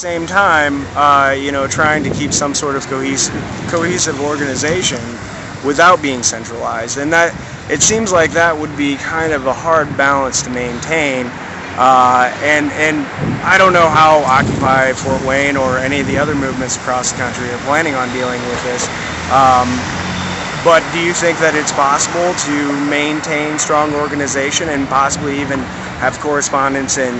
same time, trying to keep some sort of cohesive organization without being centralized, and that it seems like that would be kind of a hard balance to maintain. And I don't know how Occupy Fort Wayne or any of the other movements across the country are planning on dealing with this. But do you think that it's possible to maintain strong organization and possibly even have correspondence and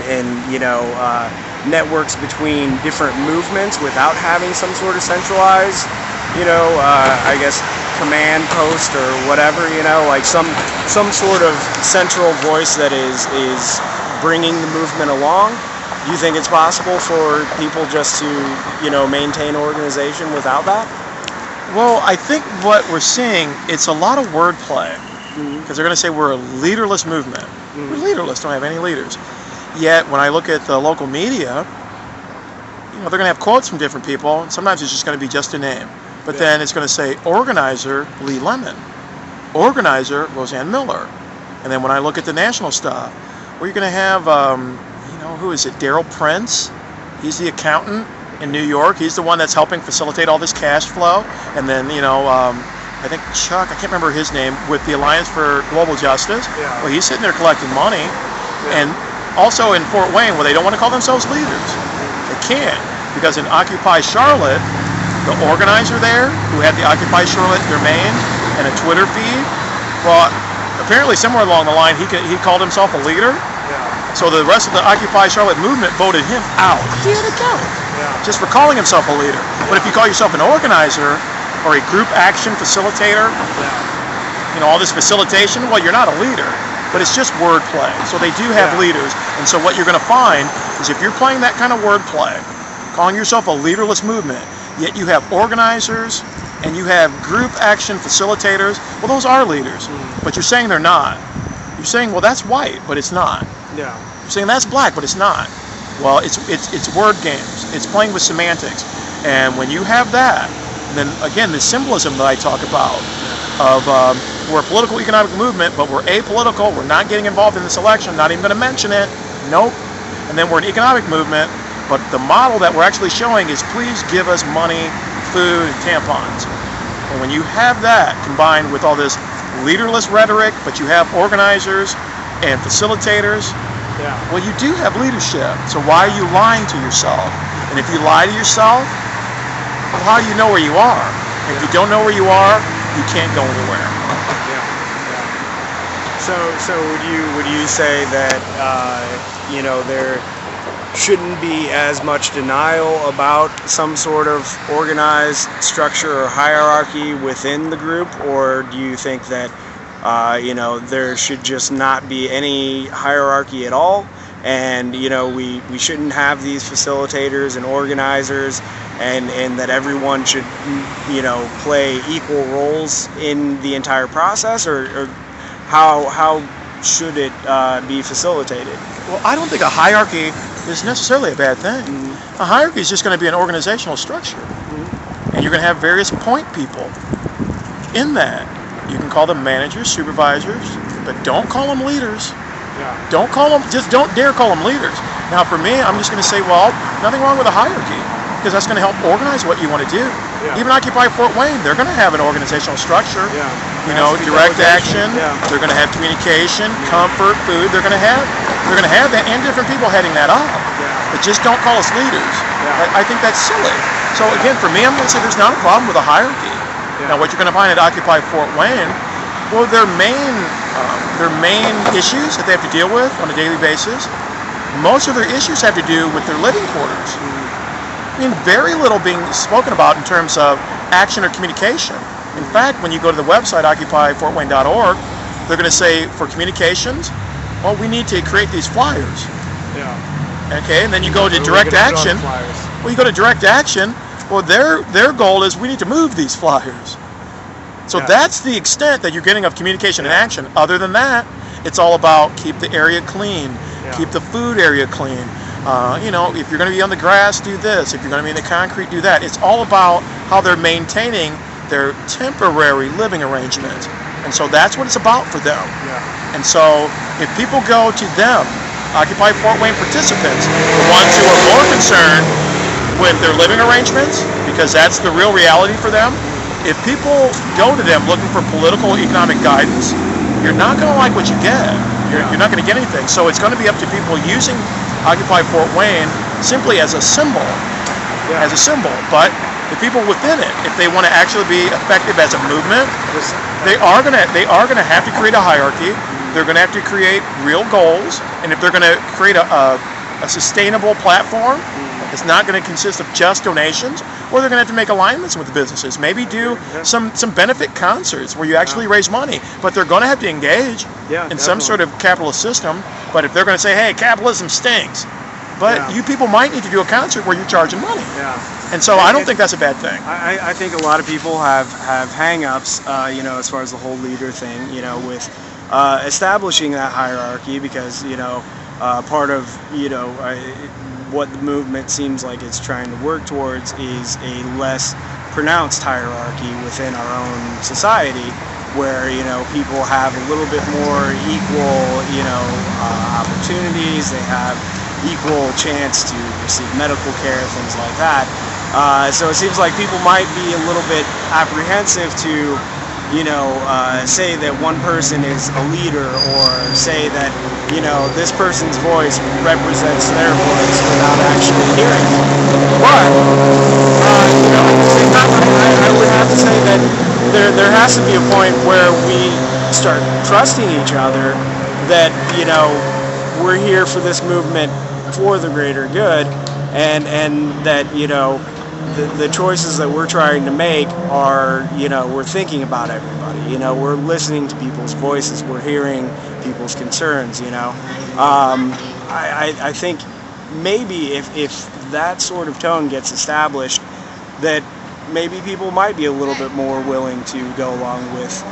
networks between different movements without having some sort of centralized, I guess, command post or whatever, like some sort of central voice that is bringing the movement along? Do you think it's possible for people just to, maintain organization without that? Well, I think what we're seeing, it's a lot of wordplay, because they're going to say we're a leaderless movement. We're leaderless, don't have any leaders. Yet, when I look at the local media, they're going to have quotes from different people. Sometimes it's just going to be just a name. But then it's going to say organizer Lee Lemon, organizer Roseanne Miller. And then when I look at the national stuff, where you're going to have, who is it, Daryl Prince? He's the accountant in New York. He's the one that's helping facilitate all this cash flow. And then, I think Chuck, I can't remember his name, with the Alliance for Global Justice. Yeah. Well, he's sitting there collecting money. Yeah. And also in Fort Wayne, where they don't want to call themselves leaders. They can't, because in Occupy Charlotte, the organizer there, who had the Occupy Charlotte domain and a Twitter feed, well, apparently somewhere along the line, he called himself a leader. Yeah. So the rest of the Occupy Charlotte movement voted him out. He had to go. Just for calling himself a leader. But if you call yourself an organizer or a group action facilitator, all this facilitation, well, you're not a leader. But it's just wordplay. So they do have leaders. And so what you're going to find is if you're playing that kind of wordplay, calling yourself a leaderless movement, yet you have organizers and you have group action facilitators, well, those are leaders. But you're saying they're not. You're saying, well, that's white, but it's not. Yeah. You're saying that's black, but it's not. Well, it's word games. It's playing with semantics. And when you have that, then again, the symbolism that I talk about of we're a political economic movement, but we're apolitical. We're not getting involved in this election. Not even going to mention it. Nope. And then we're an economic movement, but the model that we're actually showing is please give us money, food, and tampons. And when you have that combined with all this leaderless rhetoric, but you have organizers and facilitators, well, you do have leadership. So why are you lying to yourself? And if you lie to yourself, well, how do you know where you are? And if you don't know where you are, you can't go anywhere. So would you say that there shouldn't be as much denial about some sort of organized structure or hierarchy within the group, or do you think that there should just not be any hierarchy at all, and we shouldn't have these facilitators and organizers, and that everyone should play equal roles in the entire process, or how should it be facilitated? Well, I don't think a hierarchy is necessarily a bad thing. A hierarchy is just going to be an organizational structure, and you're going to have various point people in that. You can call them managers, supervisors, but don't call them leaders. Don't dare call them leaders. Now, for me, I'm just going to say, well, nothing wrong with a hierarchy, because that's going to help organize what you want to do. Even Occupy Fort Wayne, they're going to have an organizational structure. Direct action. They're going to have communication, comfort, food. They're going to have that, and different people heading that up. But just don't call us leaders. I think that's silly. So again, for me, I'm going to say there's not a problem with a hierarchy. Now, what you're going to find at Occupy Fort Wayne, well, their main issues that they have to deal with on a daily basis, most of their issues have to do with their living quarters. I mean, very little being spoken about in terms of action or communication. In fact, when you go to the website, occupyfortwayne.org, they're going to say, for communications, well, we need to create these flyers. Okay, and then you go to direct action. Well, you go to direct action. Well, their goal is we need to move these flyers. So that's the extent that you're getting of communication and action. Other than that, it's all about keep the area clean, keep the food area clean. If you're going to be on the grass, do this. If you're going to be in the concrete, do that. It's all about how they're maintaining their temporary living arrangements. And so that's what it's about for them. And so if people go to them, Occupy Fort Wayne participants, the ones who are more concerned with their living arrangements, because that's the real reality for them. If people go to them looking for political economic guidance, you're not going to like what you get. You're not going to get anything. So it's going to be up to people using Occupy Fort Wayne simply as a symbol, But the people within it, if they want to actually be effective as a movement, they are going to have to create a hierarchy. They're going to have to create real goals, and if they're going to create a sustainable platform, it's not going to consist of just donations, or they're going to have to make alignments with the businesses. Maybe do some benefit concerts where you actually raise money, but they're going to have to engage in some sort of capitalist system. But if they're going to say, hey, capitalism stinks, but you people might need to do a concert where you're charging money. And so I don't think that's a bad thing. I think a lot of people have hang-ups, as far as the whole leader thing, with establishing that hierarchy, because, part of, what the movement seems like it's trying to work towards is a less pronounced hierarchy within our own society, where people have a little bit more equal opportunities. They have equal chance to receive medical care, things like that. So it seems like people might be a little bit apprehensive to say that one person is a leader, or say that this person's voice represents their voice without actually hearing it. But at the same time, I would have to say that there has to be a point where we start trusting each other, that we're here for this movement for the greater good, and that the choices that we're trying to make are, we're thinking about everybody. We're listening to people's voices. We're hearing people's concerns. I think maybe if that sort of tone gets established, that maybe people might be a little bit more willing to go along with,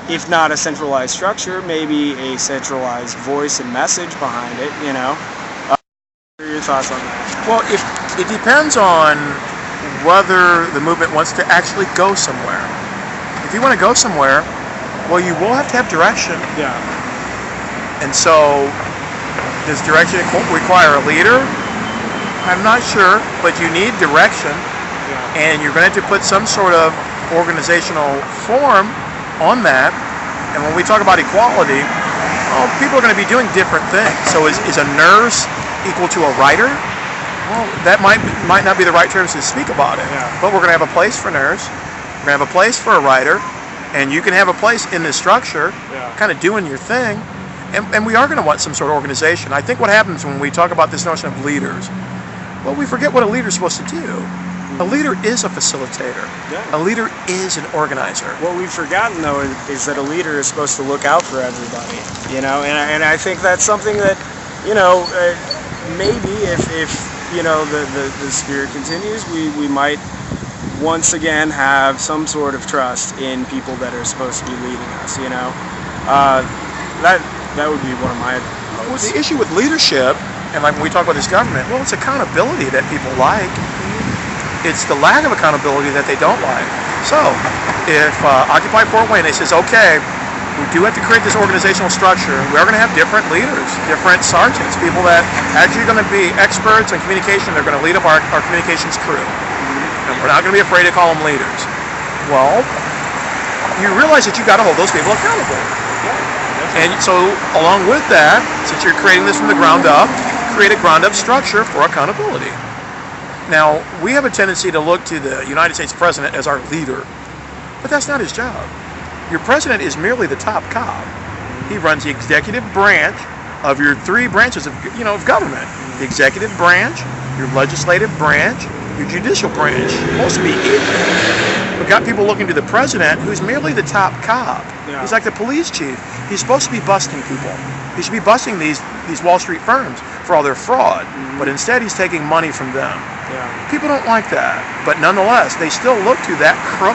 if not a centralized structure, maybe a centralized voice and message behind it. What are your thoughts on that? Well, if it depends on whether the movement wants to actually go somewhere. If you want to go somewhere, well, you will have to have direction. And so, does direction require a leader? I'm not sure, but you need direction, and you're going to have to put some sort of organizational form on that. And when we talk about equality, well, people are going to be doing different things. So is a nurse equal to a writer? Well, that might not be the right terms to speak about it. But we're going to have a place for a nurse. We're going to have a place for a writer. And you can have a place in this structure, kind of doing your thing. And we are going to want some sort of organization. I think what happens when we talk about this notion of leaders, well, we forget what a leader is supposed to do. A leader is a facilitator. A leader is an organizer. What we've forgotten, though, is that a leader is supposed to look out for everybody. And I think that's something that, maybe if the spirit continues, we might once again have some sort of trust in people that are supposed to be leading us. That would be one of my hopes. Well, the issue with leadership, and like when we talk about this government, well, it's accountability that people like. It's the lack of accountability that they don't like. So, if Occupy Fort Wayne, they says, okay, we do have to create this organizational structure. We are going to have different leaders, different sergeants, people that actually are going to be experts in communication. They're going to lead up our communications crew. And we're not going to be afraid to call them leaders. Well, you realize that you've got to hold those people accountable. And so, along with that, since you're creating this from the ground up, create a ground up structure for accountability. Now, we have a tendency to look to the United States president as our leader, but that's not his job. Your president is merely the top cop. He runs the executive branch of your three branches of government. The executive branch, your legislative branch, your judicial branch. Supposed to be equal. We've got people looking to the president, who's merely the top cop. He's like the police chief. He's supposed to be busting people. He should be busting these Wall Street firms for all their fraud, but instead he's taking money from them. People don't like that, but nonetheless, they still look to that crook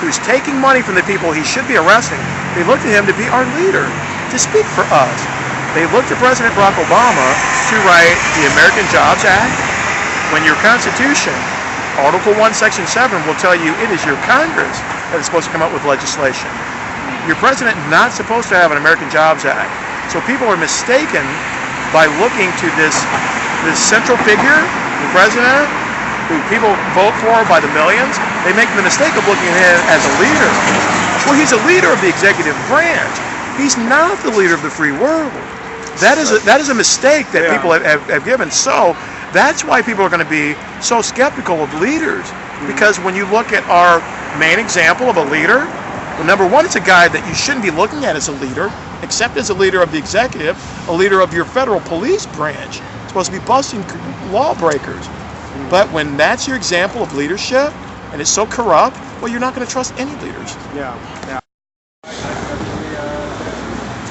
who's taking money from the people he should be arresting. They look to him to be our leader, to speak for us. They look to President Barack Obama to write the American Jobs Act, when your Constitution, Article 1, Section 7, will tell you it is your Congress that is supposed to come up with legislation. Your president is not supposed to have an American Jobs Act. So people are mistaken by looking to this central figure The president, who people vote for by the millions, they make the mistake of looking at him as a leader. Well, he's a leader of the executive branch. He's not the leader of the free world. That is a mistake that people have given. So that's why people are going to be so skeptical of leaders. Because when you look at our main example of a leader, well, number one, it's a guy that you shouldn't be looking at as a leader, except as a leader of the executive, a leader of your federal police branch. It's supposed to be busting lawbreakers. But when that's your example of leadership, and it's so corrupt, well, you're not going to trust any leaders. Yeah.